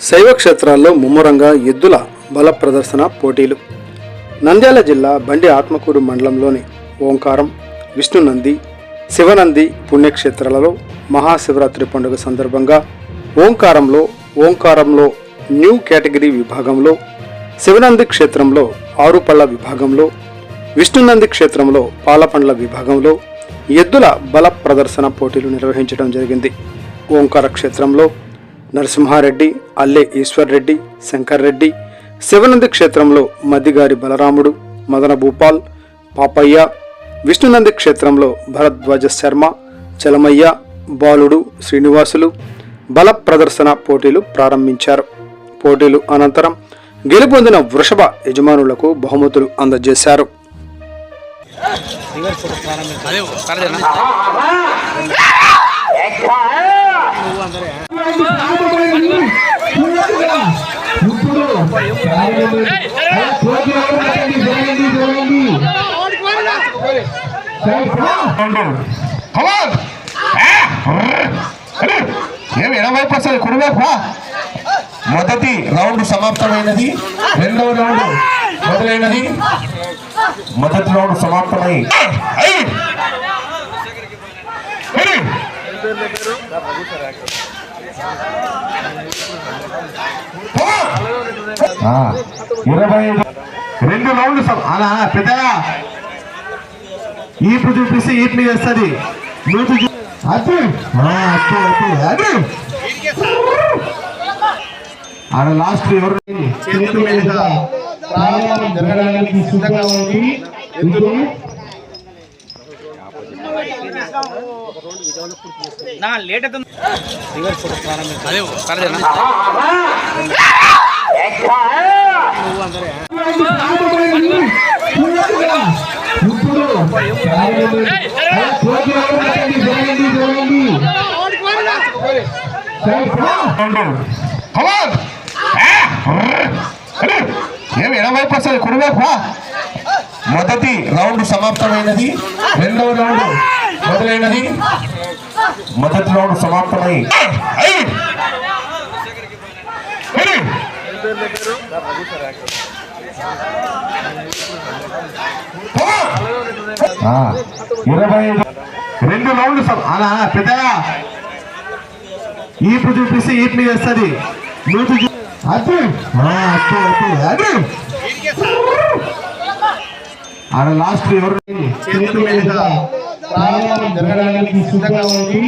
శైవ క్షేత్రాల్లో ముమ్మరంగా ఎద్దుల బల ప్రదర్శన పోటీలు. నంద్యాల జిల్లా బండి ఆత్మకూరు మండలంలోని ఓంకారం, విష్ణునంది, శివనంది పుణ్యక్షేత్రాలలో మహాశివరాత్రి పండుగ సందర్భంగా ఓంకారంలో న్యూ కేటగిరీ విభాగంలో, శివనంది క్షేత్రంలో 6 పళ్ల విభాగంలో, విష్ణునంది క్షేత్రంలో పాలపండ్ల విభాగంలో ఎద్దుల బల ప్రదర్శన పోటీలు నిర్వహించడం జరిగింది. ఓంకార క్షేత్రంలో నరసింహారెడ్డి, అల్లె ఈశ్వర్ రెడ్డి, శంకర్ రెడ్డి, శివనంది క్షేత్రంలో మద్దిగారి బలరాముడు, మదన భూపాల్, పాపయ్య, విష్ణునంది క్షేత్రంలో భరద్వాజ శర్మ, చలమయ్య, బాలుడు, శ్రీనివాసులు బల ప్రదర్శన పోటీలు ప్రారంభించారు. పోటీలు అనంతరం గెలుపొందిన వృషభ యజమానులకు బహుమతులు అందజేశారు. మొదటి రౌండ్ సమాప్తమైనది, రెండవ రౌండ్ మొదలైనది. మొదటి రౌండ్ సమాప్తమై రెండు రౌండ్లు అలా పెద్దగా ఈపు చూపిస్తే ఈపు మీద వస్తుంది. ఆడ లాస్ట్ ఎవరు జరగడానికి సిద్ధంగా ఉంది. ఏమి ఎడవైపు వస్తుంది, కుడివైపు. మొదటి రౌండ్ సమాప్తమైనది, రెండవ రౌండ్ మొదలైనది. మొదటి రౌండ్ సమాప్తమై రెండు రౌండ్లు అలా పెద్దగా ఈపు చూపిస్తే ఈపు మీద వస్తుంది. ఆడ లాస్ట్ ఎవరు జరగడానికి సిద్ధంగా ఉంది.